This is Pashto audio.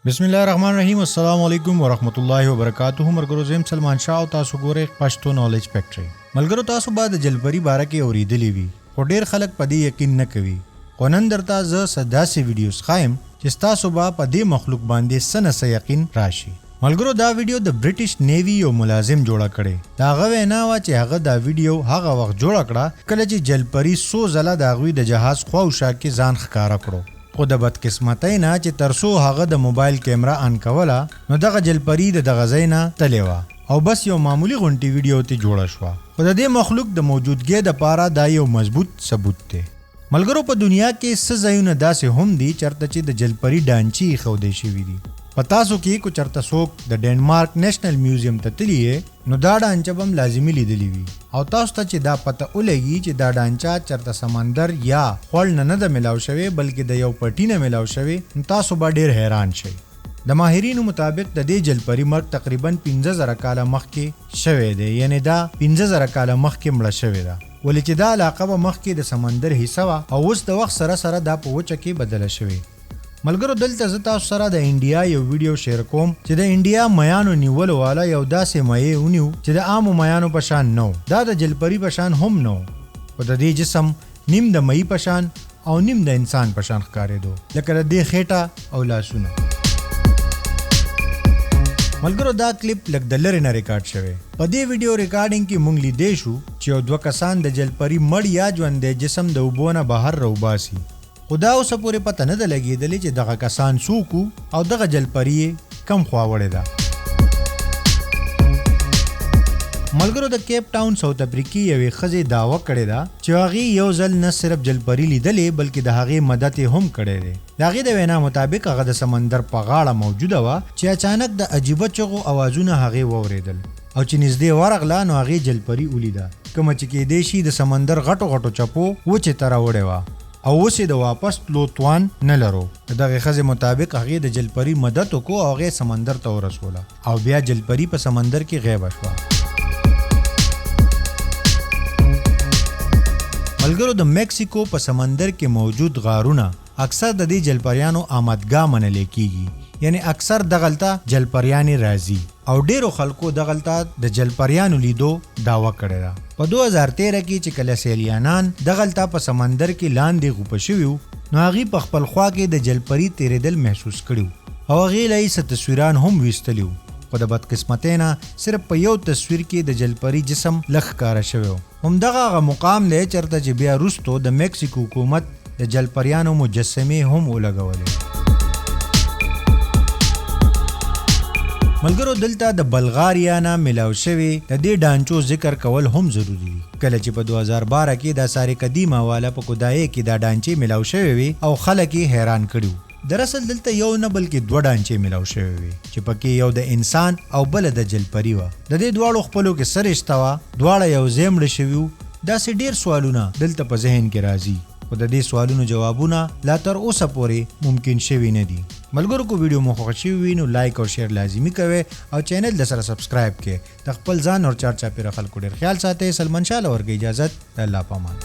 बिस्मिल्लाहिर्रहमानिर्रहीम अस्सलाम वालेकुम वरहमतुल्लाहि वबरकातुहू। मरगरो ज़ेम सलमान शाह او تاسو ګوره پښتو نالج فیکټری ملګرو تاسو بعد جلپری باره کې اوریدلی وی خو ډیر خلک پدې یقین نه کوي. خو نن درته زه سداسي ویډیوز خایم چې تاسو به پدې مخلوق باندې سنه یقین راشي. ملګرو دا ویډیو د برټش نیوی یو ملازم جوړه کړي. دا غوې نه وا چې هغه دا ویډیو هغه وخت جوړه کړه کله چې جلپری 100 ځله دا غوي د جهاز خواوشا کې ځان ښکارا کړو. خو د بدقسمتۍ نه چې ترسو هغه د موبایل کیمرا آن کوله نو دغه جلپری د غزې نه تللی وه او بس یو معمولی غونټي ویډیو ته جوړه شوه. خو د دې مخلوق د موجودګۍ دپاره دا یو مضبوط ثبوت دی. ملګرو په دنیا کې څه ځایونه داسې هم دي چېرته چې د جلپری ډانچې ایښودی شوي دي. په تاسو کې کو چېرته څوک د ډینمارک نیشنل میوزیم ته تللی یې نو دا ډانچه به هم لازمي لیدلی وي او تاسو ته چې دا پته ولګي چې دا ډانچه چېرته سمندر یا خوړ نه ده میلاو شوی بلکې د یو پټي نه میلاو شوی نو تاسو به ډېر حیران شئ. د ماهرینو مطابق د دې جلپری مرګ تقریبا 15,000 کاله مخکې شوی دی، یعنی دا 15,000 کاله مخکې مړه شوې ده، ولې چې دا علاقه به مخکې د سمندر حصه وه او اوس د وخت سره سره دا په وچه کې بدله شوې. ملګرو دلته زه تاسو سره د انډیا یو ویډیو شیر کوم چې د انډیا میانو نیولو والا یو داسې مایع ونیو چې د عامو میانو په شان نه و. دا د جلپری په شان هم نه و، خو د دې جسم نیم د مئی په شان او نیم د انسان په شان ښکارېدو، لکه د دې خېټه او لاسونه. ملګرو دا کلیپ لږ د لرې نه ریکارډ شوی. په دې ویډیو ریکارډینګ کې مونږ لیدی شو چې یو دوه کسان د جلپری مړ یا ژوندی جسم د اوبو نه بهر راوباسي. خو دا اوسه پورې پته نه ده لګېدلې چې دغه کسان څوک او دغه جلپری یې کم خوا وړې ده. ملګرو د کیپ ټاون ساوت افریقې یوې ښځې دعوه کړې ده چې هغې یو ځل نه صرف جلپری لیدلې بلکې د هغې مدد یې هم کړی دی. د هغې د وینا مطابق هغه د سمندر په غاړه موجوده وه چې اچانک د عجیبه چغو اوازونه هغې واورېدل او چې نږدې ورغله نو هغې جلپری ولیده، کومه چې کیدی شي د سمندر غټو غټو چپو وچې ته راوړې وه او اوس یې د واپس تلو توان نه لرو. د دغې ښځې مطابق هغې د جلپری مدد وکړو او هغې سمندر ته ورسوله او بیا جلپری په سمندر کې غیبه شوه. ملګرو د میکسیکو په سمندر کې موجود غارونه اکثر د دې جلپریانو آمدګاه منل کیږي، یعنی اکثر دغلته جلپریانې راځي او ډیرو خلکو دغلته د جلپریانو لیدو دعوه کړې ده. په 2013 کې چې کله سیلیانان دغلته په سمندر کې لاندې غوپه شوي وو نو هغې په خپل خوا کې د جلپری تیرېدل محسوس کړي او هغې له یې څه تصویران هم ویستلي وو. خو د بدقسمتۍ نه صرف په یو تصویر کې د جلپری جسم لږ ښکاره شوی و. همدغه هغه مقام دی چېرته چې بیا وروستو د میکسیکو حکومت د جلپریانو مجسمې هم ولګولې. ملګرو دلته د بلغاریا نه میلاو شوي د دې ډانچو ذکر کول هم ضروري دي. کله چې په 2012 کې دا سارې قدیمه والا په کودایۍ کې دا ډانچې میلاو شوي وي او خلک یې حیران کړي وو. دراصل دلته یو نه بلکې 2 ډانچې میلاو شوي وي چې پکې یو د انسان او بله د جلپری وه. د دې دواړو خپلو کې څه رشته وه، دواړه یو ځای مړه شوي وو. داسې ډېر سوالونه دلته په ذهن کې راځي خو د دې سوالونو جوابونه لا تر اوسه پورې ممکن شوي نه دي. ملګرو کو ویډیو مو خوښ شوي وي نو لایک او شیر لازمي کوئ او چینل د سره سبسکرایب کړئ. د خپل ځان او چار چاپېره خلکو ډېر خیال ساتئ. سلمان شاه له ورکوي اجازت. د الله په امان.